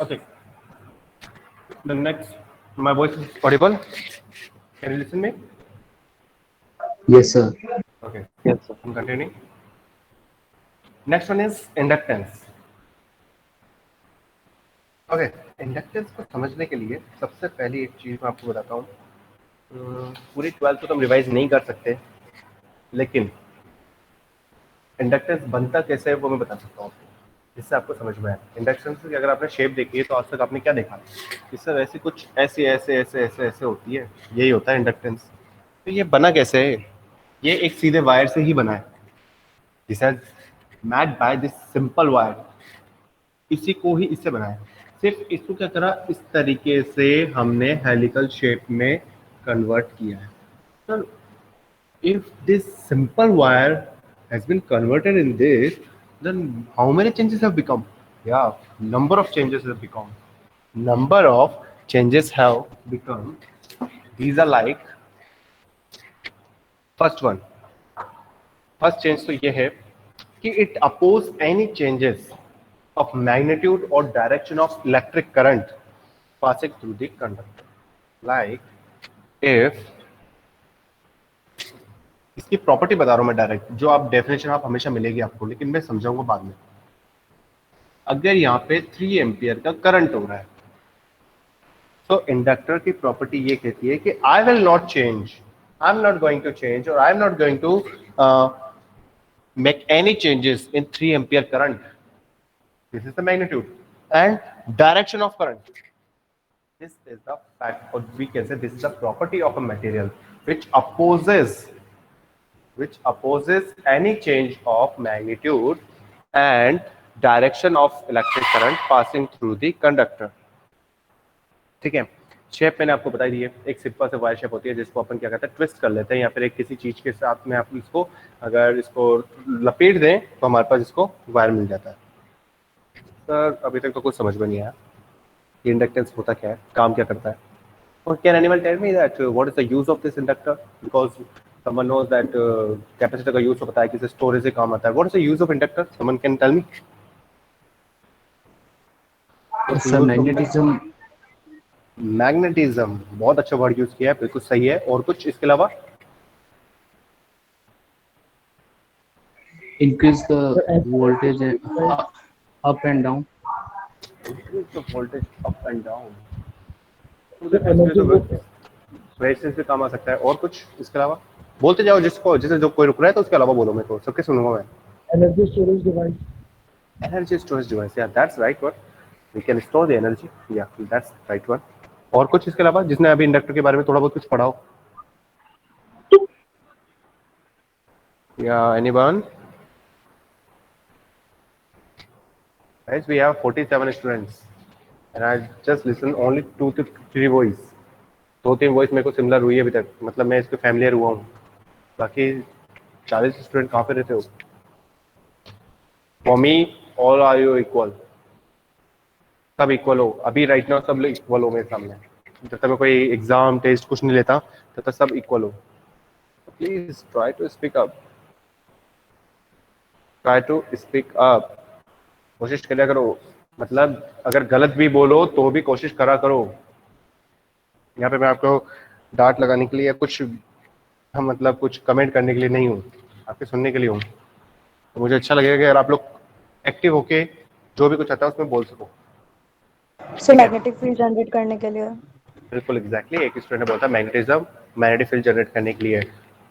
Okay. The next, my voice is audible. Can you listen me? Yes, sir. Okay. I'm continuing. Next one is inductance. Okay, inductance को समझने के लिए सबसे पहली एक चीज मैं आपको बताता हूँ। पूरी 12th तो हम रिवाइज नहीं कर सकते, लेकिन इंडक्टेंस बनता कैसे है वो मैं बता सकता हूँ आपको, जिससे आपको समझ में आए। इंडक्टेंस की अगर आपने शेप देखी है तो आज तक आपने क्या देखा, इससे वैसे कुछ ऐसे ऐसे ऐसे ऐसे ऐसे होती है, यही होता है इंडक्टेंस। तो ये बना कैसे है? ये एक सीधे वायर से ही बना है, this has made by this simple wire. इसी को ही इससे बनाया, सिर्फ इसको क्या करा, इस तरीके से हमने हेलिकल शेप में कन्वर्ट किया है। Sir, if this simple wire has been converted in this, then how many changes have become? Yeah, number of changes have become. Number of changes have become. These are like, first one, first change तो ये है कि it oppose any changes of magnitude or direction of electric current passing through the conductor. Like if, इसकी property बता रहा हूं मैं direct, जो आप डेफिनेशन आप हमेशा मिलेगी आपको, लेकिन मैं समझाऊंगा बाद में। अगर यहाँ पे 3 एम्पियर का करंट हो रहा है, तो इंडक्टर की प्रॉपर्टी ये कहती है कि I will not change, I am not going to change, और I am not going to make any changes in 3 ampere current. This is the magnitude and direction of current. This is the fact, or we can say this is the property of a material which opposes any change of magnitude and direction of electric current passing through the conductor. ठीक है, shape मैंने आपको बता दी है, एक simple से wire shape होती है जिसको अपन क्या कहते हैं, ट्विस्ट कर लेते हैं, या फिर एक किसी चीज के साथ में आप इसको अगर इसको लपेट दें तो हमारे पास इसको वायर मिल जाता है। सर अभी तक तो कुछ समझ में नहीं आया इंडक्टेंस होता क्या है, काम क्या करता है। और can anyone tell me that what is the use of this inductor, because someone knows that capacitor का यूज तो पता है कि स्टोरेज से काम आता है। What is the use of inductor, someone can tell me? Sir magnetism. Magnetism, बहुत अच्छा वर्ड यूज किया है, बिल्कुल सही है। और कुछ इसके अलावा? Increase the voltage up and down. Increase the voltage up and down, energy resistance से काम आ सकता है। और कुछ इसके अलावा? बोलते जाओ, जिसको जैसे जो कोई रुक रहा है तो उसके अलावा बोलो, मैं तो सबके सुनूंगा मैं। Energy storage device, energy storage device, yeah that's right one, we can store the energy, yeah that's right one. और कुछ इसके अलावा जिसने अभी इंडक्टर के बारे में थोड़ा बहुत कुछ पढ़ा हो, या anyone? Guys, we have 47 students and I just listen only 2 to 3 voice. 2-3 voice मेरे को सिमिलर हुई है अभी तक, मतलब मैं इसके फैमिलियर हुआ हूँ। बाकी 40 स्टूडेंट कहाँ पे रहते हो? For me all are you equal, सब इक्वल हो अभी राइट नाउ, सब लोग इक्वल हो मेरे सामने। जब तक मैं कोई एग्जाम टेस्ट कुछ नहीं लेता तब तक सब इक्वल हो। Please try to speak up, try to speak up, कोशिश करा करो। मतलब अगर गलत भी बोलो तो भी कोशिश करा करो। यहाँ पे मैं आपको डांट लगाने के लिए या कुछ हम मतलब कुछ कमेंट करने के लिए नहीं हूँ, आपके सुनने के लिए हूँ। तो मुझे अच्छा लगेगा कि अगर आप लोग एक्टिव होके जो भी कुछ आता है उसमें बोल सको। सो मैग्नेटिक फील्ड जनरेट करने के लिए। बिल्कुल एग्जैक्टली, एक स्टूडेंट ने बोला था मैग्नेटिज्म मैग्नेटिक फील्ड जनरेट करने के लिए,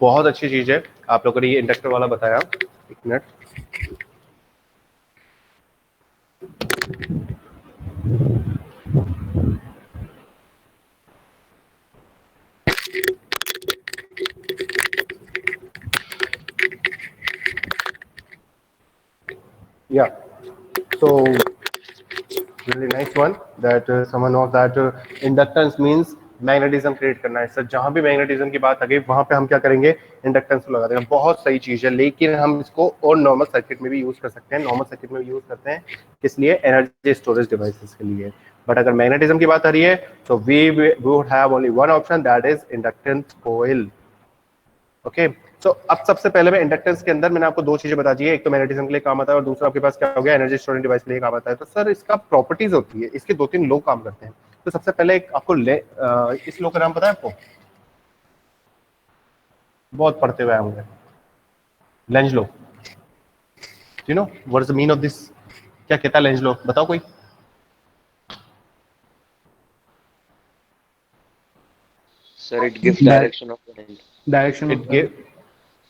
बहुत अच्छी चीज है। आप लोगों ने ये इंडक्टर वाला बताया। एक minute, yeah, so really nice one that someone knows that inductance means magnetism create करना है। सर जहां भी मैग्नेटिज्म की बात आ गई वहां पे हम क्या करेंगे, इंडक्टेंस को लगा देंगे। बहुत सही चीज है, लेकिन हम इसको और नॉर्मल सर्किट में भी यूज कर सकते हैं। नॉर्मल सर्किट में भी यूज करते हैं किस लिए, एनर्जी स्टोरेज डिवाइसेस के लिए। बट अगर मैग्नेटिज्म की बात आ रही है तो we would have only one option, that is inductance coil. Okay, अब सबसे पहले मैं इंडक्टेंस के अंदर मैंने आपको दो चीजें बता दी है, एक तो मैग्नेटिज्म के लिए काम आता है और दूसरा आपके पास क्या हो गया, एनर्जी स्टोरेज डिवाइस के लिए काम आता है। तो सर इसका प्रॉपर्टीज होती है, इसके दो तीन लॉ काम करते हैं। तो सबसे पहले एक आपको इस लॉ का नाम पता है आपको, बहुत पढ़ते हुए होंगे, Lenz law. You know what is the mean of this, क्या कहता है लेंज लॉ, बताओ कोई। Sir, it gives direction of current. Direction it give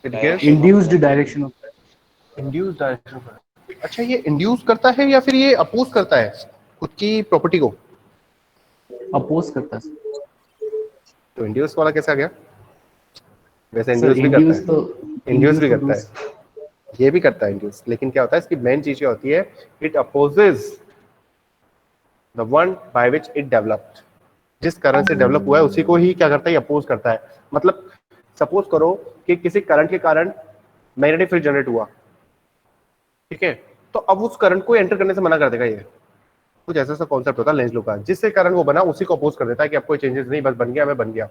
it gives induced direction of induce direction. अच्छा, ये इंड्यूस करता है या फिर ये अपोज करता है खुद की प्रॉपर्टी को? अपोज करता है। तो इंड्यूस वाला कैसे आ गया? वैसे सर इंड्यूस भी करता है, तो इंड्यूस भी करता है, ये भी करता है इंड्यूस। लेकिन क्या होता है, इसकी मेन चीज क्या होती है, it opposes the one by which it developed. जिस करंट से डेवलप हुआ है उसी को ही क्या करता है, अपोज करता है। मतलब सपोज करो कि किसी करंट के कारण मैग्नेटिक फील्ड जनरेट हुआ, ठीक है, तो अब उस करंट को एंटर करने से मना कर देगा। ये कुछ ऐसा सा कॉन्सेप्ट होता है लेंज लॉ का, जिससे करंट वो बना उसी को अपोज कर देता है कि अब कोई चेंजेस नहीं, बस बन गया मैं बन गया।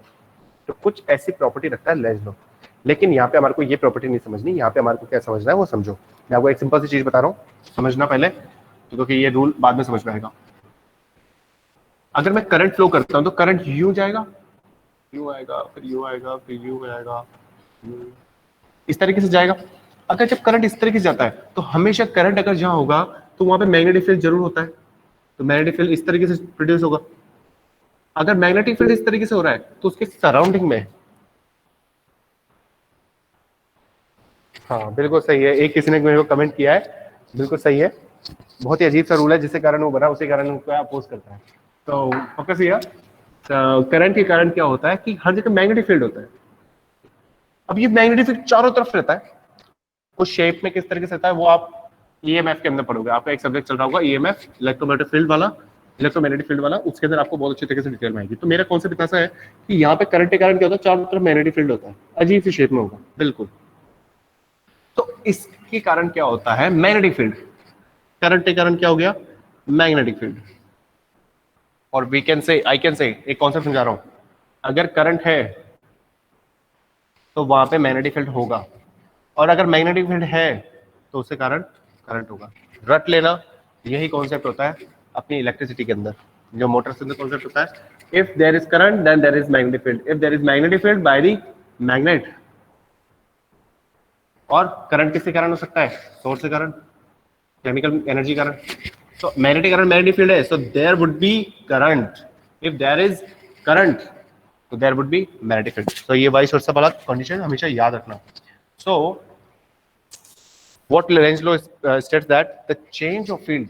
तो कुछ ऐसी प्रॉपर्टी रखता है लेंज लॉ। लेकिन यहाँ पे हमारे को ये प्रॉपर्टी नहीं समझनी, यहाँ पे हमारे को क्या समझना है वो समझो। मैं आपको एक सिंपल सी चीज बता रहा हूँ, समझना पहले, क्योंकि ये रूल बाद में समझ में आएगा। अगर मैं करंट फ्लो करता हूँ तो करंट यूं जाएगा, यूं आएगा, फिर यूं आएगा, फिर यूं आएगा, इस तरीके से जाएगा। अगर जब करंट इस तरीके से जाता है तो हमेशा करंट अगर जहां होगा तो वहां पे मैग्नेटिक फील्ड जरूर होता है, तो मैग्नेटिक फील्ड इस तरीके से प्रोड्यूस होगा। अगर मैग्नेटिक फील्ड इस तरीके से हो रहा है तो उसके सराउंडिंग में, हाँ बिल्कुल सही है, एक किसी ने मेरे को कमेंट किया है, बिल्कुल सही है। बहुत ही अजीब सा रूल है, जिससे कारण वो बना उसी कारण उनको अपोज करता है। तो फोकस हियर, करंट के कारण क्या होता है कि हर जगह मैग्नेटिक फील्ड होता है। अब ये मैग्नेटिक फील्ड चारों तरफ रहता है, कुछ शेप में किस तरीके से रहता है वो आप ईएमएफ के अंदर पढ़ोगे। आपका एक सब्जेक्ट चल रहा होगा ईएमएफ, इलेक्ट्रोमैग्नेटिक फील्ड वाला, इलेक्ट्रोमैग्नेटिक फील्ड वाला, उसके अंदर आपको बहुत अच्छी तरीके से डिटेल में आएगी। तो मेरा कॉन्सेप्ट इतना सा है कि यहाँ पे करंट के कारण क्या होता है, चारों तरफ मैग्नेटिक फील्ड होता है, अजीब सी शेप में होगा बिल्कुल। तो इसके कारण क्या होता है, मैग्नेटिक फील्ड। करंट के कारण क्या हो गया, मैग्नेटिक फील्ड। और we can say, I can say, एक कॉन्सेप्ट समझा रहा हूं, अगर करंट है तो वहां पे मैग्नेटिक फील्ड होगा, और अगर मैग्नेटिक फील्ड है तो उसके कारण करंट होगा। रट लेना, यही कॉन्सेप्ट होता है अपनी इलेक्ट्रिसिटी के अंदर, जो मोटर के अंदर कॉन्सेप्ट होता है। If there is current then there is magnetic field, if there is magnetic field by the magnet. और करंट किसके कारण हो सकता है, सोर्स के कारण, केमिकल एनर्जी कारण। तो मैग्नेटिक करंट मैग्नेटिक फील्ड है, so there would be current. If there is current तो there would be magnetic field. तो ये वाइस वर्सा वाला कंडीशन हमेशा याद रखना। सो what Lorentz law states that the change of field,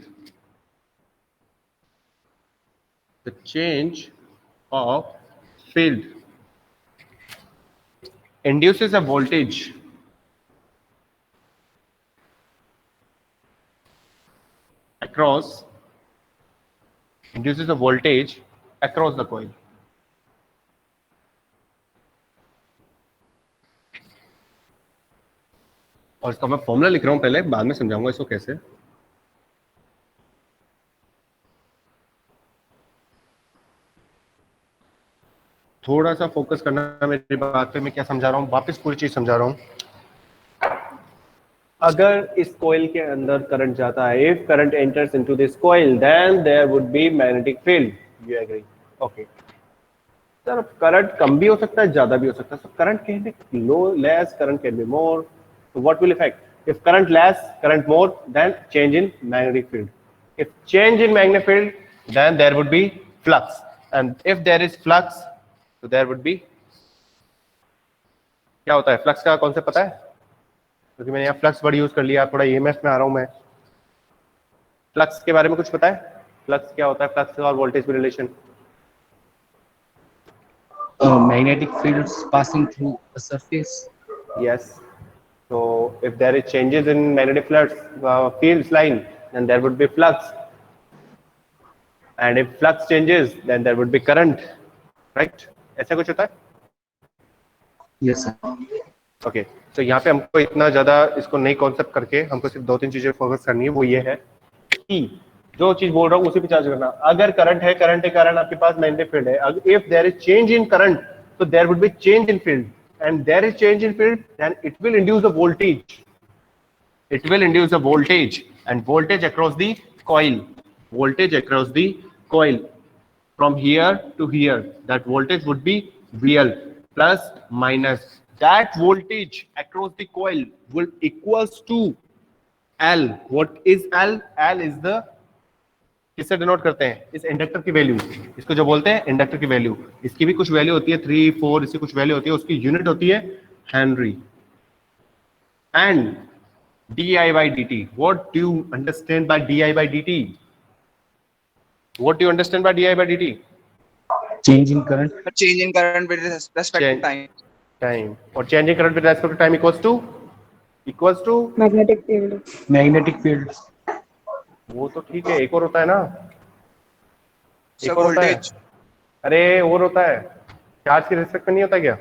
the change of field induces a voltage across, induces a voltage across the coil. और इसका मैं formula लिख रहा हूं पहले, बाद में समझाऊंगा इसको कैसे। थोड़ा सा फोकस करना मेरी बात पे, मैं क्या समझा रहा हूं, वापस पूरी चीज समझा रहा हूं। अगर इस कॉइल के अंदर करंट जाता है, if current enters into this coil then there would be magnetic field, you agree? Okay sir, current कम भी हो सकता है, ज्यादा भी हो सकता है। so current can be low, less, current can be more. So what will affect? If current less, current more, then change in magnetic field. If change in magnetic field, then there would be flux. And if there is flux, so there would be, क्या होता है flux का concept पता है? क्योंकि मैंने यहाँ flux word use कर लिया, थोड़ा ईएमएफ में आ रहा हूँ मैं। फ्लक्स के बारे में कुछ पता है? फ्लक्स क्या होता है, फ्लक्स और वोल्टेज की relation? magnetic fields passing through a surface. Yes. So if there is changes in magnetic fields line, then there would be flux, and if flux changes, then there would be current, right? ऐसा कुछ होता है? Yes sir. Okay. तो यहाँ पे हमको इतना ज्यादा इसको नई कॉन्सेप्ट करके हमको सिर्फ दो तीन चीजें फोकस करनी है। वो ये है कि जो चीज बोल रहा हूँ उसी पे चार्ज करना। अगर करंट है, करंट के कारण आपके पास मैग्नेटिक फील्ड है, if there is change in current तो there would be change in field, and there is change in field, then it will induce the voltage. It will induce the voltage, and voltage across the coil. Voltage across the coil from here to here. That voltage would be VL plus minus. That voltage across the coil will equals to L. What is L? L is the किससे denote करते हैं? इस inductor की value, इसको जो बोलते हैं inductor की वैल्यू, इसकी भी कुछ वैल्यू होती है 3, 4, इसकी कुछ वैल्यू होती है, उसकी यूनिट होती है Henry. And di by dt, what do you understand by di by dt? What do you understand by di by dt? Change in current. Change in current with respect to time. Time. और change in current with respect to time equals to Magnetic field. Magnetic field. वो तो ठीक है, एक और होता है ना, एक So और होता है. voltage. अरे और होता है, चार्ज के रिस्पेक्ट में नहीं होता क्या?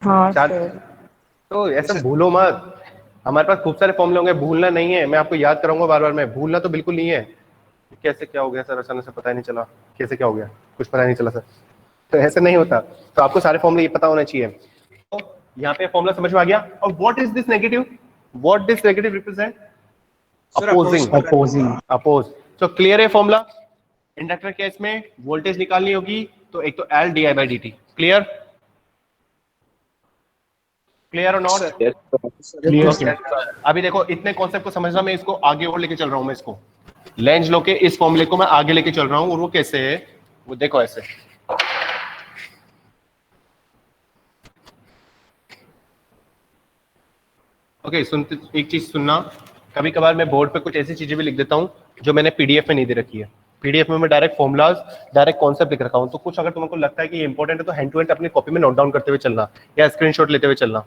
हाँ चार्ज. sir. तो ऐसा भूलो मत, हमारे पास खूब सारे फॉर्मूले होंगे, भूलना नहीं है. मैं आपको याद कराऊंगा बार बार, मैं भूलना तो बिल्कुल नहीं है. कैसे क्या हो गया सर, अचानक से पता ही नहीं चला, कैसे क्या हो गया, कुछ पता नहीं चला सर. तो ऐसे नहीं होता. तो आपको सारे फॉर्मूले ये पता होना चाहिए. तो यहाँ पे फॉर्मूला समझ में आ गया. और what is this negative? What this negative represent? Opposing. Opposing. Oppose. So clear है फॉर्मूला. इंडक्टर केस में वोल्टेज निकालनी होगी तो एक तो L di by dt. Clear? Clear और नॉट? Clear. Okay. अभी देखो इतने कॉन्सेप्ट को समझना, मैं इसको आगे और लेके चल रहा हूं. मैं इसको लेंज लो के इस फॉर्मूले को मैं आगे लेके चल रहा हूं. और वो कैसे है वो देखो ऐसे. ओके सुनते, एक चीज सुनना, कभी कभार मैं बोर्ड पे कुछ ऐसी चीजें भी लिख देता हूं जो मैंने पीडीएफ में नहीं दे रखी है. पीडीएफ में मैं डायरेक्ट फॉर्मुलाज, डायरेक्ट कॉन्सेप्ट लिख रखा हूं. तो कुछ अगर तुमको लगता है कि ये इंपॉर्टेंट है तो हैंड टू हैंड अपनी कॉपी में नोट डाउन करते हुए चलना या स्क्रीनशॉट लेते हुए चलना.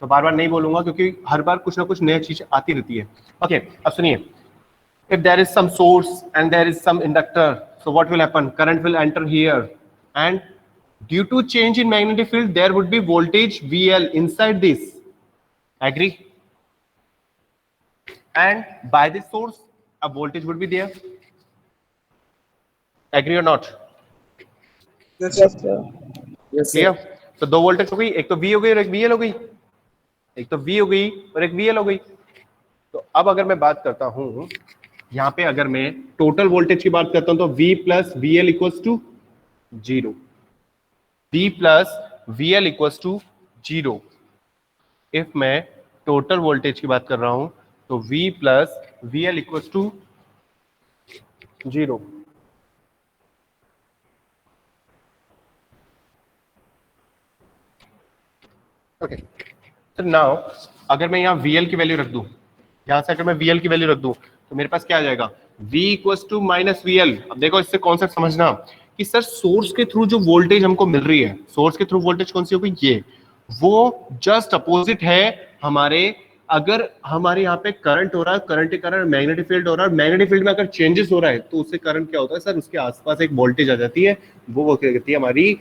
तो बार बार नहीं बोलूंगा क्योंकि हर बार कुछ ना कुछ नई चीज आती रहती है. ओके अब सुनिए. If there is some source and there is some inductor, so what will happen? Current will enter here, and due to change in magnetic field, there would be voltage VL inside this. Agree? And by this source, a voltage would be there. Agree or not? Yes, sir. Clear? तो दो voltage हो गई, एक तो V हो गई और एक VL हो गई. एक तो V हो गई और एक VL हो गई. तो अब अगर मैं बात करता हूं, यहाँ पे अगर मैं टोटल वोल्टेज की बात करता हूं तो V plus VL equals to 0. V plus VL equals to 0. If मैं टोटल वोल्टेज की बात कर रहा हूं तो V plus VL equals to 0. Okay. तो नाउ अगर मैं यहाँ VL की वैल्यू रख दूं, यहाँ से अगर मैं VL की वैल्यू रख दूं तो मेरे पास क्या आ जाएगा? V equals to minus VL. अब देखो इससे कॉन्सेप्ट समझना कि सर सोर्स के थ्रू जो वोल्टेज हमको मिल रही है, सोर्स के थ्रू वोल्टेज कौन सी होगी? ये वो जस्ट अपोजिट है हमारे. अगर हमारे यहाँ पे करंट हो रहा है, करंट के कारण मैग्नेटिक फील्ड हो रहा है, मैग्नेटिक फील्ड में अगर चेंजेस हो रहा है तो उससे करंट क्या होता है सर? उसके आसपास एक वोल्टेज आ जाती है, वो क्या कहती है? हमारी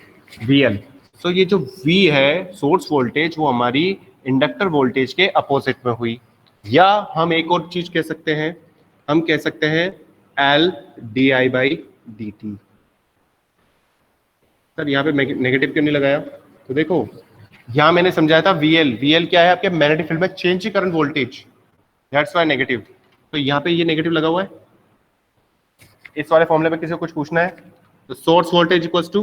VL. सो ये जो V है सोर्स वोल्टेज, वो हमारी इंडक्टर वोल्टेज के अपोजिट में हुई. या हम एक और चीज कह सकते हैं, हम कह सकते हैं L di by dt. Sir यहाँ पे नेगेटिव क्यों नहीं लगाया? तो देखो यहाँ मैंने समझाया था VL क्या है? आपके मैग्नेटिक फील्ड में change in current voltage, that's why negative. तो यहाँ पे ये नेगेटिव लगा हुआ है. इस वाले फॉर्मूले में किसी को कुछ पूछना है तो source voltage equals to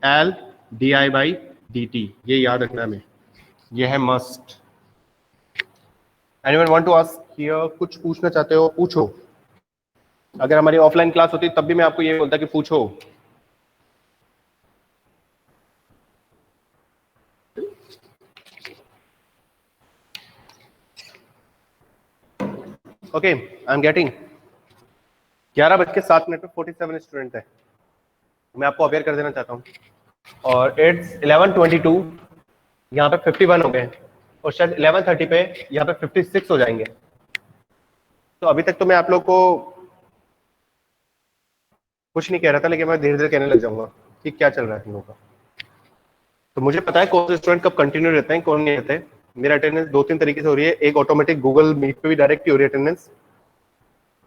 L di by dt. ये याद रखना है. ये है must. Anyone want to ask here? कुछ पूछना चाहते हो पूछो. अगर हमारी ऑफलाइन क्लास होती तब भी मैं आपको ये बोलता कि पूछो. ओके आई एम गेटिंग 11:07 पे 47 स्टूडेंट है. मैं आपको अवेयर कर देना चाहता हूँ. और इट्स 11:22. यहाँ पे 51 हो गए और शायद 11:30 पे यहाँ पे 56 हो जाएंगे. तो अभी तक तो मैं आप लोग को कुछ नहीं कह रहा था, लेकिन मैं धीरे धीरे कहने लग जाऊंगा कि क्या चल रहा है तुम लोगों का. तो मुझे पता है कौन से स्टूडेंट कब कंटिन्यू रहते हैं, कौन नहीं रहते हैं. मेरा अटेंडेंस 2-3 तरीके से हो रही है. एक ऑटोमेटिक गूगल मीट पे भी डायरेक्ट ही हो रही है अटेंडेंस.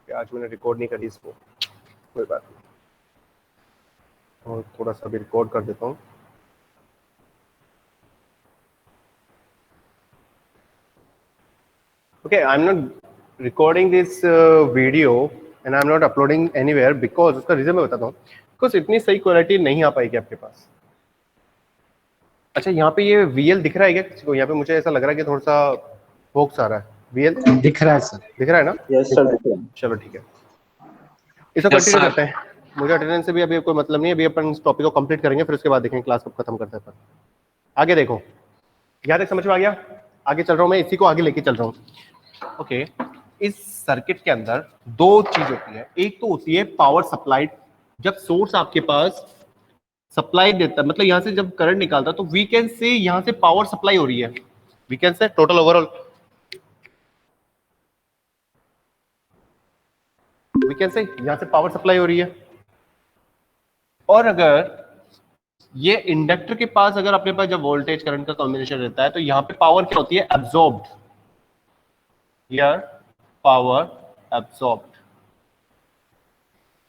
आज मैंने रिकॉर्ड नहीं करी इसको, कोई बात नहीं, और थोड़ा सा भी रिकॉर्ड कर देता हूँ. Okay, I'm not recording this video and I'm not uploading anywhere because उसका रीजन मैं बताता हूँ, बिकॉज इतनी सही क्वालिटी नहीं आ पाएगी आपके पास। अच्छा, यहाँ पे ये VL दिख रहा है क्या किसी को? यहाँ पे मुझे ऐसा लग रहा है कि थोड़ा सा फोक्स आ रहा है। VL दिख रहा है सर। दिख रहा है ना? यस सर, दिख रहा है। चलो ठीक है, इसको कंटिन्यू करते हैं। मुझे अटेंडेंस से भी अभी कोई मतलब नहीं है, अभी अपन इस टॉपिक को कंप्लीट करेंगे, फिर उसके बाद देखेंगे क्लास कब खत्म करते हैं अपन। आगे देखो, यहाँ तक समझ में आ गया? आगे चल रहा हूँ मैं, इसी को आगे लेके चल रहा हूँ। ओके, इस सर्किट के अंदर दो चीज होती है। एक तो होती है पावर सप्लाई, जब सोर्स आपके पास सप्लाई देता है, मतलब यहाँ से जब करंट निकालता है तो वी कैन से यहाँ से पावर सप्लाई हो रही है, we can say total overall, we can say यहाँ से पावर सप्लाई हो रही है। और अगर ये इंडक्टर के पास अगर अपने पास जब वोल्टेज करंट का कॉम्बिनेशन रहता है तो यहाँ पे पावर क्या होती है? एब्जॉर्ब्ड। Here power absorbed.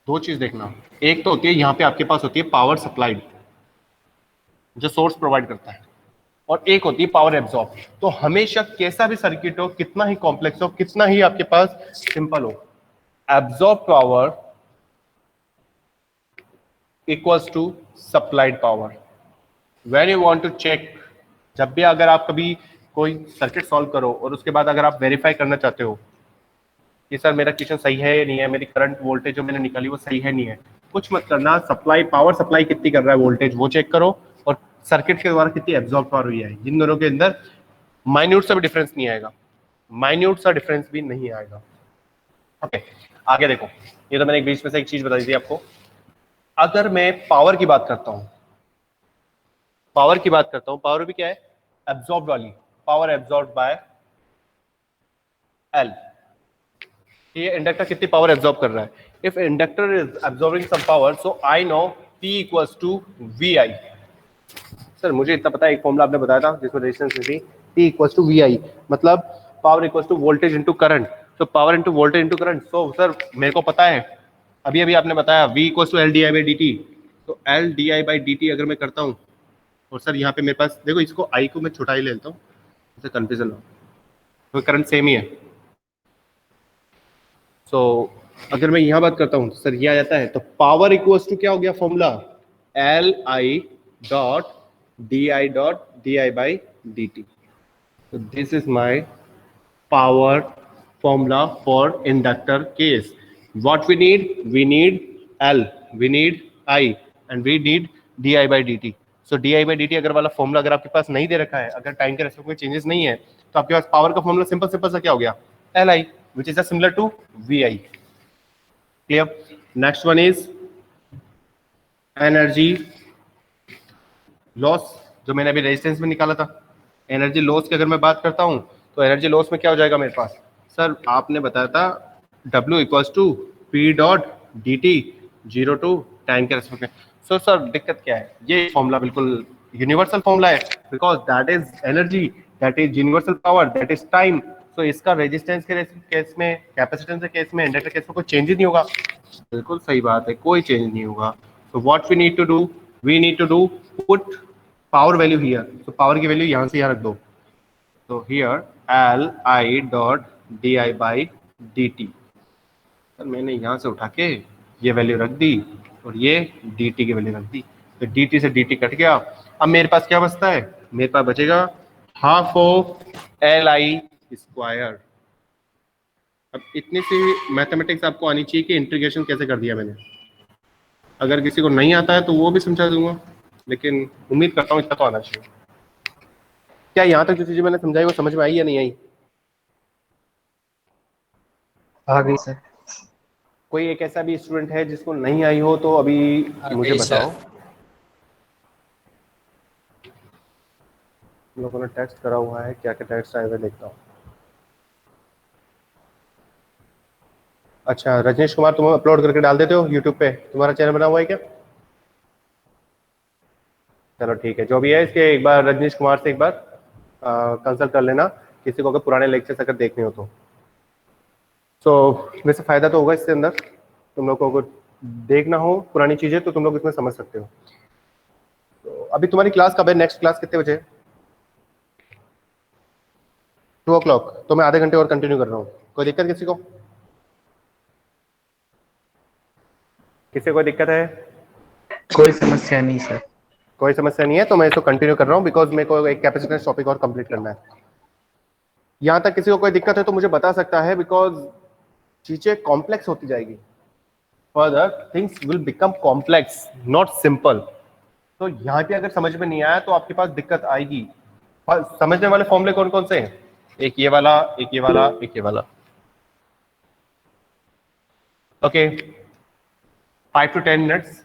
दो चीज देखना, एक तो होती है यहाँ पे आपके पास होती है पावर सप्लाइड जो सोर्स प्रोवाइड करता है, और एक होती है पावर एब्जॉर्ब। तो हमेशा कैसा भी सर्किट हो, कितना ही कॉम्प्लेक्स हो, कितना ही आपके पास सिंपल हो, absorb power equals to supplied power. When you want to check, जब भी अगर आप कभी कोई सर्किट सॉल्व करो और उसके बाद अगर आप वेरीफाई करना चाहते हो कि सर मेरा क्वेश्चन सही है या नहीं है, मेरी करंट वोल्टेज जो मैंने निकाली वो सही है नहीं है, कुछ मत करना, सप्लाई पावर सप्लाई कितनी कर रहा है वोल्टेज वो चेक करो, और सर्किट के द्वारा कितनी एब्जॉर्ब पावर हुई है। जिन दोनों के अंदर माइन्यूट सा भी डिफरेंस नहीं आएगा, माइन्यूट सा डिफरेंस भी नहीं आएगा। ओके, आगे देखो, ये तो मैंने एक बीच में से एक चीज बताई थी आपको। अगर मैं पावर की बात करता हूं, पावर की बात करता हूं, पावर भी क्या है? एब्जॉर्ब वाली पावर, एब्जॉर्ब बाय एल। ये इंडक्टर कितनी पावर एब्जॉर्ब कर रहा है? If inductor is absorbing some power, so I know P equals to VI। Sir मुझे इतना पता है, एक फॉर्मूला आपने बताया था जिसमें रेजिस्टेंस थी, P इक्वल्स टू VI, मतलब power equals to voltage into current. तो power into voltage into current, so sir मेरे को पता है, अभी अभी आपने बताया V इक्वल्स टू LdI/dt। तो LdI/dt अगर मैं करता हूँ, और सर यहाँ पे मेरे पास देखो, इसको I को मैं छोटा ही ले लेता हूँ, इससे कंफ्यूजन हो, तो करंट सेम ही है। तो अगर मैं यहाँ बात करता हूँ सर ये आ जाता है, तो पावर इक्वल्स टू क्या हो गया formula? Li dot di dot di/dt। तो this is my power formula for inductor case. What we need L, we need I and we need di/dt। So di/dt अगर वाला फॉर्मूला अगर आपके पास नहीं दे रखा है, अगर टाइम के रेस्पेक्ट में चेंजेस नहीं है, तो आपके पास पावर का फॉर्मूला सिंपल सा क्या हो गया? Li, which is similar to VI। Clear? Next one is energy loss, जो मैंने अभी रेजिस्टेंस में निकाला था। एनर्जी लॉस की अगर मैं बात करता हूं, तो एनर्जी लॉस में क्या हो जाएगा मेरे पास? सर आपने बताया था W equals to P dot dt, 0 to time के रेस्पेक्ट में। सो सर दिक्कत क्या है? ये फॉर्मूला बिल्कुल यूनिवर्सल फॉर्मूला है, because that is energy, that is universal power, that is time. तो इसका रेजिस्टेंस के केस में, कैपेसिटेंस के केस में, इंडक्टर केस में कोई चेंज ही नहीं होगा। बिल्कुल सही बात है, कोई चेंज नहीं होगा। So what we need to do, put power value here. तो पावर की वैल्यू यहाँ से यहाँ रख दो, तो here Li dot di/dt। Sir मैंने यहाँ से उठा के ये वैल्यू रख दी और ये dt की वैल्यू रख दी, तो dt से dt कट गया। अब मेरे पास क्या बचता है? मेरे पास बचेगा हाफ ऑफ Li स्क्वायर। अब इतनी सी मैथमेटिक्स आपको आनी चाहिए कि इंटीग्रेशन कैसे कर दिया मैंने। अगर किसी को नहीं आता है तो वो भी समझा दूंगा, लेकिन उम्मीद करता हूँ इतना तो आना चाहिए। क्या यहाँ तक जो चीजें मैंने समझाई वो समझ में आई या नहीं आई? आ गई सर। कोई एक ऐसा भी स्टूडेंट है जिसको नहीं आई हो तो अभी मुझे बताओ। लोगों ने टेक्स्ट करा हुआ है, क्या क्या टेक्स्ट आए हुए देखता हूँ। अच्छा रजनीश कुमार, तुम अपलोड करके डाल देते हो यूट्यूब पे? तुम्हारा चैनल बना हुआ है क्या? चलो ठीक है, जो भी है इसके एक बार रजनीश कुमार से एक बार कंसल्ट कर लेना, किसी को अगर पुराने लेक्चर्स अगर देखने हो तो। वैसे फायदा तो होगा इसके अंदर, तुम लोगों को देखना हो पुरानी चीजें तो तुम लोग इसमें समझ सकते हो। तो अभी तुम्हारी क्लास कब है? नेक्स्ट क्लास कितने बजे? 2 o'clock, तो मैं आधे घंटे और कंटिन्यू कर रहा हूँ। कोई दिक्कत किसी को? कोई दिक्कत है? कोई समस्या नहीं सर। कोई समस्या नहीं है, तो मैं इसको कंटिन्यू कर रहा हूँ बिकॉज मेरे को एक कैपेसिटेंस टॉपिक और कंप्लीट करना है। यहाँ तक किसी को कोई दिक्कत है तो मुझे बता सकता है, बिकॉज चीजें कॉम्प्लेक्स होती जाएगी। Further things will become complex, not simple. तो यहाँ पे अगर समझ में नहीं आया तो आपके पास दिक्कत आएगी। समझने वाले फॉर्मूले कौन कौन से हैं? एक ये वाला, एक ये वाला, एक ये वाला। ओके, 5 to 10 मिनट्स,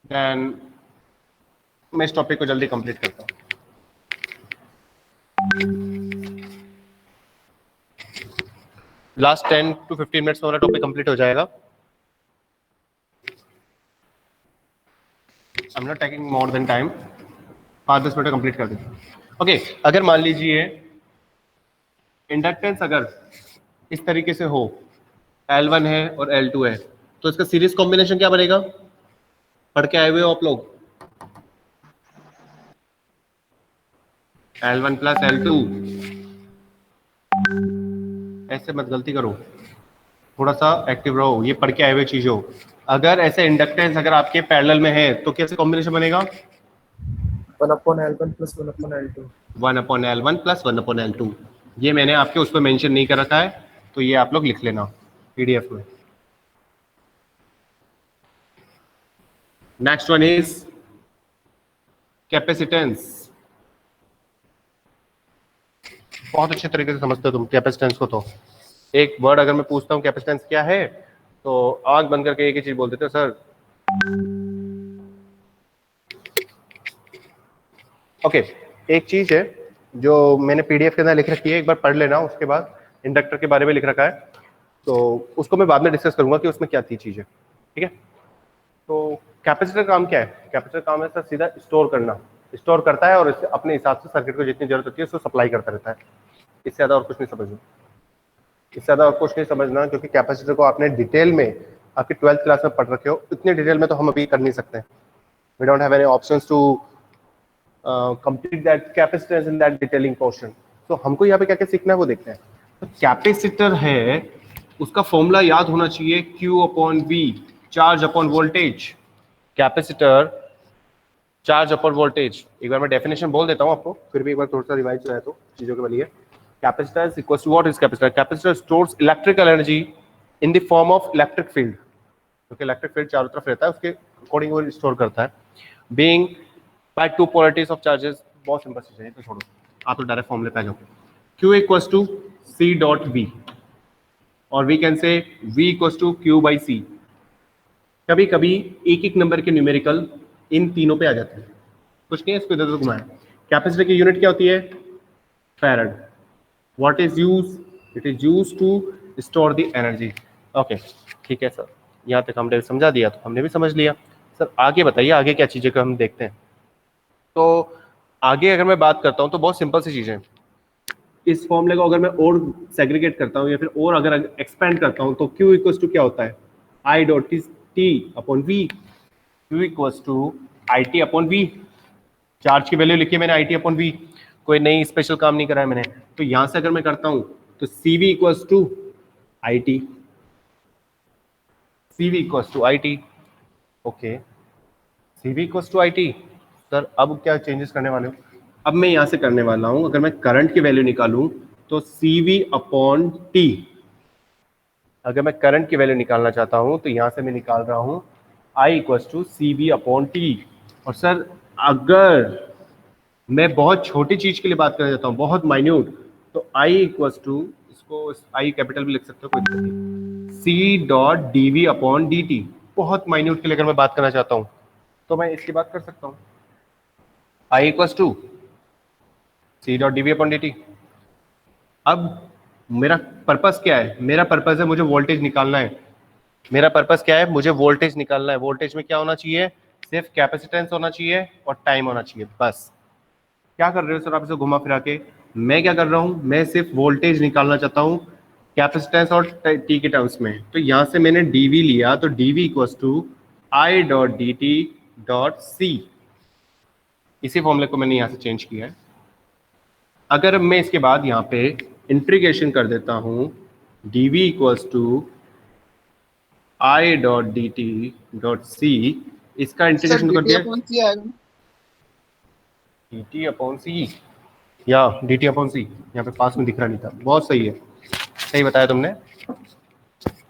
देन मैं इस टॉपिक को जल्दी कंप्लीट करता हूँ। लास्ट 10 to 15 मिनट्स में हमारा टॉपिक कंप्लीट हो जाएगा। I'm not taking more than time, 5-10 minute complete कर देते हैं। ओके, अगर मान लीजिए इंडक्टेंस अगर इस तरीके से हो, L1 है और L2 है, तो इसका सीरीज कॉम्बिनेशन क्या बनेगा? पढ़ के आए हुए हो आप लोग? L1 plus L2। ऐसे मत गलती करो, थोड़ा सा एक्टिव रहो, ये पढ़ के आए हुए चीज हो। अगर ऐसे इंडक्टेंस अगर आपके पैरेलल में है तो कैसे कॉम्बिनेशन बनेगा? 1/L1 plus 1/L2। 1/L1 plus 1/L2। ये मैंने आपके उस पर मेंशन नहीं कर रखा है, तो ये आप लोग लिख लेना पीडीएफ में। Next one is capacitance. बहुत अच्छे तरीके से समझते हो तुम कैपेसिटेंस को। तो एक वर्ड अगर मैं पूछता हूँ कैपेसिटेंस क्या है, तो आंख बंद करके एक ही चीज बोल देते हो, सर। ओके, एक चीज है जो मैंने पीडीएफ के अंदर लिख रखी है, एक बार पढ़ लेना। उसके बाद इंडक्टर के बारे में लिख रखा है, तो उसको मैं बाद में डिस्कस करूंगा कि उसमें क्या थी चीजें, ठीक है। तो कैपेसिटर काम क्या है? कैपेसिटर काम है सर सीधा स्टोर करना। स्टोर करता है और इससे अपने हिसाब से सर्किट को जितनी जरूरत होती है उसको सप्लाई करता रहता है। इससे ज्यादा और कुछ नहीं समझना, इससे ज्यादा और कुछ नहीं समझना, क्योंकि कैपेसिटर को आपने डिटेल में आपकी 12th क्लास में पढ़ रखे हो। इतने डिटेल में तो हम अभी कर नहीं सकते। We don't have any options to complete that capacitance in that detailing portion. तो हमको यहाँ पे क्या क्या सीखना है वो देखते हैं। तो कैपेसिटर है, उसका फॉर्मूला याद होना चाहिए, Q/V, charge upon voltage. Capacitor charge upon voltage. एक बार मैं डेफिनेशन बोल देता हूँ आपको, फिर भी एक बार थोड़ा सा रिवाइज जो है तो चीजों के लिए। Capacitor is equals to what is capacitor? Capacitor stores electrical energy in the form of electric field. क्योंकि इलेक्ट्रिक फील्ड चारों तरफ रहता है, उसके अकॉर्डिंग वो स्टोर करता है। Being by two polarities of charges, बहुत सिंपल चीज है, तो छोड़ो, आप तो डायरेक्ट फॉर्मूले पे आ जाओ। Q equals to C dot V, और we can say V equals to Q by C। कभी कभी एक एक नंबर के न्यूमेरिकल इन तीनों पे आ जाते हैं, कुछ नहीं है, इसको इधर उधर घुमाया। कैपेसिटर की यूनिट क्या होती है? Farad. What is used? It is used to store the energy. Okay, ठीक है सर, यहाँ तक हमने समझा दिया, तो हमने भी समझ लिया। सर आगे बताइए, आगे क्या चीज़ें को हम देखते हैं। तो आगे अगर मैं बात करता हूँ तो बहुत सिंपल सी चीज़ें। इस फॉर्मूले को अगर मैं और सेग्रीगेट करता हूँ या फिर और अगर एक्सपेंड करता हूँ, तो Q इक्वल्स टू क्या होता है? I dot T upon V। Q equals to IT upon V। Charge की वैल्यू लिखी है मैंने, IT अपॉन V। कोई नई स्पेशल काम नहीं करा है मैंने। तो यहां से अगर मैं करता हूं तो CV equals to IT। CV equals to IT। Okay, CV equals to IT। Sir अब क्या चेंजेस करने वाले हो? अब मैं यहां से करने वाला हूं, अगर मैं करंट की वैल्यू निकालूं तो CV अपॉन T। अगर मैं करंट की वैल्यू निकालना चाहता हूं तो यहां से मैं निकाल रहा हूं I equals to CV upon T। और सर अगर मैं बहुत छोटी चीज के लिए बात करना चाहता हूँ, बहुत माइन्यूट, तो I इक्वल्स टू, इसको I कैपिटल भी लिख सकते हो, कोई दिक्कत नहीं, C dot DV upon DT। बहुत माइन्यूट के लिए अगर मैं बात करना चाहता हूँ तो मैं इसकी बात कर सकता हूँ, I equals to C dot DV upon DT। अब मेरा पर्पस क्या है? मेरा पर्पस है मुझे वोल्टेज निकालना है। मेरा पर्पस क्या है? मुझे वोल्टेज निकालना है। वोल्टेज में क्या होना चाहिए? सिर्फ कैपेसिटेंस होना चाहिए और टाइम होना चाहिए, बस। क्या कर रहे हो सर आप इसे घुमा फिरा के? मैं क्या कर रहा हूं, मैं सिर्फ वोल्टेज निकालना चाहता हूं कैपेसिटेंस और टी के टर्म्स में। तो यहां से मैंने डीवी लिया, तो DV equals to I dot D T dot C. इसी फॉर्मूले को मैंने यहां से चेंज किया है। अगर मैं इसके बाद यहाँ पे इंटीग्रेशन कर देता हूँ dv equals to i dot D T dot C, इसका सर इंटीग्रेशन कर dt दिया upon c आएगा. dt अपॉन सी, या dt अपॉन सी यहाँ पे पास में दिख रहा नहीं था, बहुत सही है, सही बताया तुमने.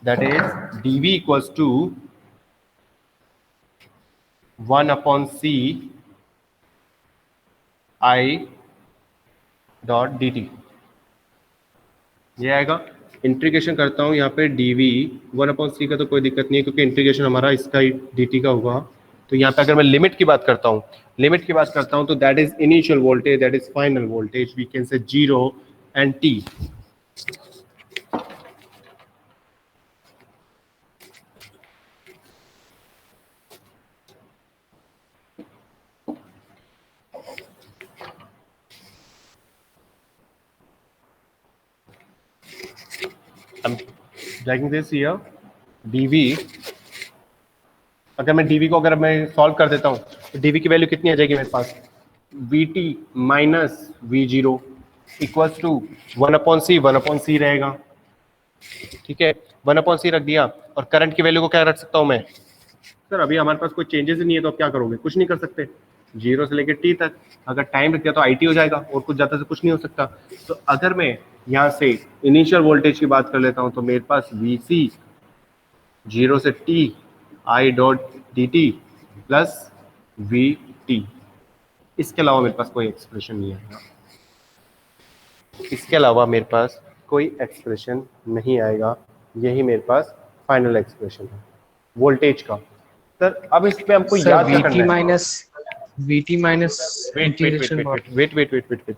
That is dv equals to 1 upon C i dot D T, ये आएगा. इंटीग्रेशन करता हूँ यहाँ पे dv 1 अपॉन सी का तो कोई दिक्कत नहीं है क्योंकि इंटीग्रेशन हमारा इसका ही dt का होगा. तो यहाँ पे अगर मैं लिमिट की बात करता हूँ, तो that is initial voltage, that is final voltage, we can say 0 and t. I'm dragging this here. dv, अगर मैं dv को अगर मैं सॉल्व कर देता हूँ तो dv की वैल्यू कितनी आ जाएगी मेरे पास, vt minus v0 equals to 1 upon C रहेगा. ठीक है, 1 अपॉन सी रख दिया. और करंट की वैल्यू को क्या रख सकता हूँ मैं, सर अभी हमारे पास कोई चेंजेस नहीं है तो आप क्या करोगे, कुछ नहीं कर सकते, 0 से लेकर t तक. अगर टाइम रख दिया तो it हो जाएगा और कुछ ज़्यादा से कुछ नहीं हो सकता. तो अगर मैं यहाँ से इनिशियल वोल्टेज की बात कर लेता हूँ तो मेरे पास vc 0 से t i dot D T plus vt, इसके अलावा मेरे पास कोई एक्सप्रेशन नहीं आएगा. इसके अलावा मेरे पास कोई एक्सप्रेशन नहीं आएगा. यही मेरे पास फाइनल एक्सप्रेशन है वोल्टेज का. सर अब इस पे हमको याद क्या करना है, VT माइनस इंटीग्रेशन. वेट,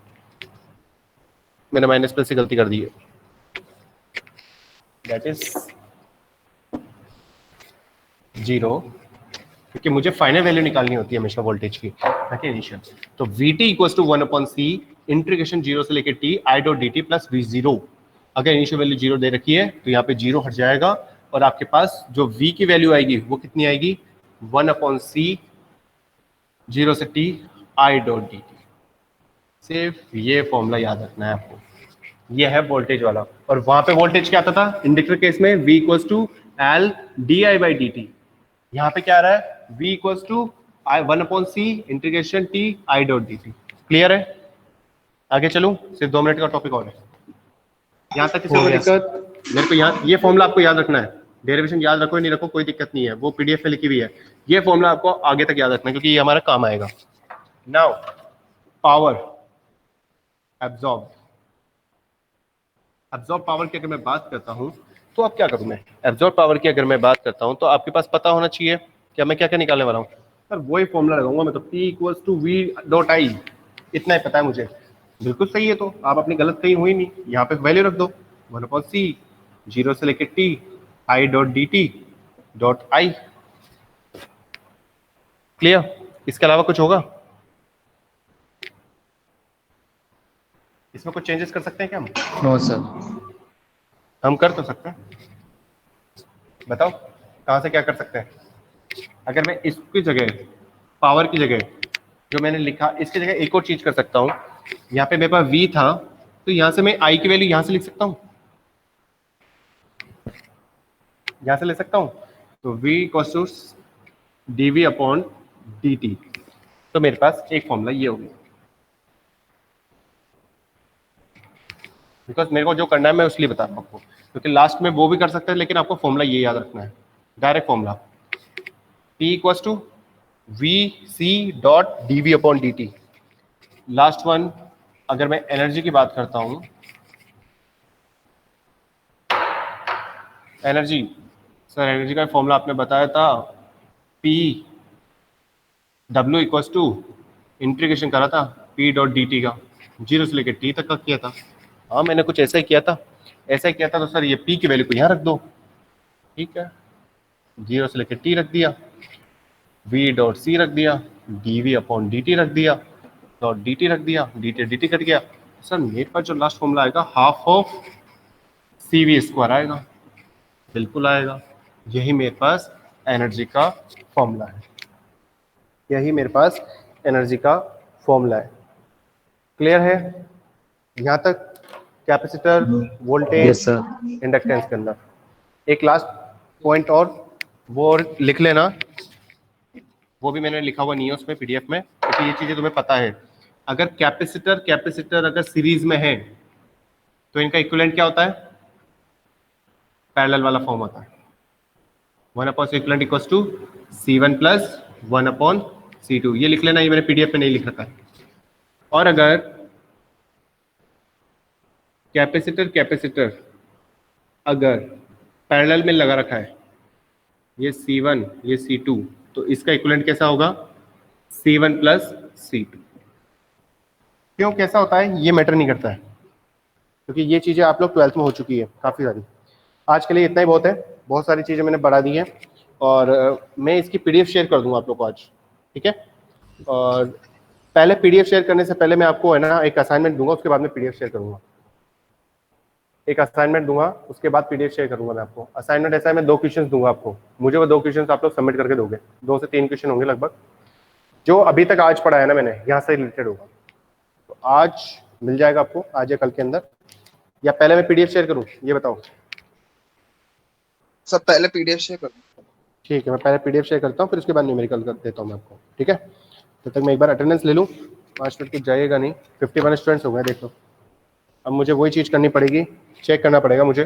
मैंने माइनस प्लस से गलती कर दी है. दैट इज 0, क्योंकि मुझे फाइनल वैल्यू निकालनी होती है हमेशा वोल्टेज की, ताकि इनिशियल. तो vt equals to 1 upon C integration 0 से लेकर t i dot D T plus v0. अगर इनिशियल वैल्यू 0 दे रखी है तो यहाँ पे 0 हट जाएगा और आपके पास जो v की वैल्यू आएगी वो कितनी आएगी, 1 अपॉन सी 0 से t i dot D T. सिर्फ ये फॉर्मूला याद रखना है आपको, ये है वोल्टेज वाला. और वहां पे वोल्टेज क्या आता था इंडक्टर केस में, v equals to L D I by D T. यहाँ पे क्या आ रहा है, v equals to 1 upon C integration t i dot D T. Clear है, आगे चलूं, सिर्फ 2 मिनट का टॉपिक और है. यहाँ तक किसी को दिक्कत, मेरे को यहाँ ये फॉर्मूला आपको याद रखना है. डेरिवेशन याद रखो या नहीं रखो कोई दिक्कत नहीं है, वो पीडीएफ में लिखी हुई है. ये फॉर्मूला आपको आगे तक याद रखना है क्योंकि ये हमारा काम आएगा. नाउ पावर एब्जॉर्ब पावर की अगर मैं बात करता हूँ तो अब क्या करूँ मैं, एब्जॉर्ब पावर की अगर मैं बात करता हूँ तो आपके पास पता होना चाहिए कि मैं क्या क्या निकालने वाला हूँ. सर वही फॉर्मूला लगाऊंगा मैं तो, P equals to V dot I, इतना ही पता है मुझे. बिल्कुल सही है, तो आप अपनी गलत कहीं हुई नहीं, यहाँ पे वैल्यू रख दो 1 अपॉन सी 0 से लेकर t i dot D T dot I. Clear, इसके अलावा कुछ होगा, इसमें कुछ चेंजेस कर सकते हैं क्या हम? No sir. हम कर तो सकते हैं, बताओ कहाँ से क्या कर सकते हैं. अगर मैं इसकी जगह पावर की जगह जो मैंने लिखा इसकी जगह एक और चीज कर सकता हूँ. यहाँ पे मेरे पास v था तो यहाँ से मैं i की वैल्यू यहाँ से लिख सकता हूँ, यहाँ से ले सकता हूँ. तो v equals to dv upon dt. तो मेरे पास एक फॉर्मूला ये होगी, बिकॉज मेरे को जो करना है मैं उसलिए बता रहा हूँ आपको, क्योंकि लास्ट में वो भी कर सकते हैं लेकिन आपको फॉर्मूला ये याद रखना है. Direct formula P equals to V C dot D V upon D T. Last one, अगर मैं एनर्जी की बात करता हूं, एनर्जी, सर एनर्जी का फॉर्मूला आपने बताया था P W equals to integration करा था P डॉट डी टी का 0 से लेकर T तक का किया था. हाँ मैंने कुछ ऐसा ही किया था, तो सर ये P की वैल्यू को यहाँ रख दो. ठीक है, 0 से लेकर T रख दिया, V डॉट सी रख दिया, D V upon D T रख दिया, डॉट डी टी रख दिया, डी टी कट गया. सर मेरे पास जो लास्ट फॉर्मूला आएगा half of C V square आएगा. बिल्कुल आएगा, यही मेरे पास एनर्जी का फॉर्मूला है, यही मेरे पास एनर्जी का फॉर्मूला है. क्लियर है, यहाँ तक capacitor, voltage, yes sir. Inductance के अंदर। एक लास्ट पॉइंट और वो लिख लेना, वो भी मैंने लिखा हुआ नहीं है उसमें पीडीएफ में, क्योंकि ये चीजें तुम्हें पता है। अगर कैपेसिटर अगर सीरीज में है तो इनका इक्विवेलेंट क्या होता है? पैरेलल वाला फॉर्म होता है। 1/C equivalent equals to C1 plus 1/C2। ये लिख लेना, ये मैंने पीडीएफ में नहीं लिख रखा है। और अगर कैपेसिटर अगर पैरेलल में लगा रखा है, ये C1 ये C2, तो इसका इक्विवेलेंट कैसा होगा? C1 plus C2। क्यों कैसा होता है ये मैटर नहीं करता है, क्योंकि ये चीज़ें आप लोग 12th में हो चुकी है काफ़ी सारी। आज के लिए इतना ही बहुत है, बहुत सारी चीज़ें मैंने बढ़ा दी है, और मैं इसकी पीडीएफ शेयर कर दूंगा आप लोग को आज, ठीक है। और पहले पीडीएफ शेयर करने से पहले मैं आपको है ना एक असाइनमेंट दूंगा, उसके बाद में पीडीएफ शेयर करूंगा। एक असाइनमेंट दूंगा, उसके बाद पीडीएफ शेयर करूंगा मैं आपको। असाइनमेंट ऐसा है, मैं 2 क्वेश्चन दूंगा आपको, मुझे वो 2 क्वेश्चन आप लोग सबमिट करके दोगे। 2 से 3 क्वेश्चन होंगे लगभग, जो अभी तक आज पढ़ा है ना मैंने, यहाँ से रिलेटेड होगा। तो आज मिल जाएगा आपको, आज या कल के अंदर, या पहले मैं पीडीएफ शेयर करूँ, ये बताओ। सब पहले पीडीएफ शेयर करो। ठीक है, मैं पहले पीडीएफ शेयर करता हूँ, फिर उसके बाद न्यूमेरिकल कर देता हूँ मैं आपको, ठीक है। तब तक मैं एक बार अटेंडेंस ले लूँ, 5 मिनट कुछ जाएगा नहीं। 51 स्टूडेंट्स हो गए, देख लो। अब मुझे वही चीज़ करनी पड़ेगी, चेक करना पड़ेगा मुझे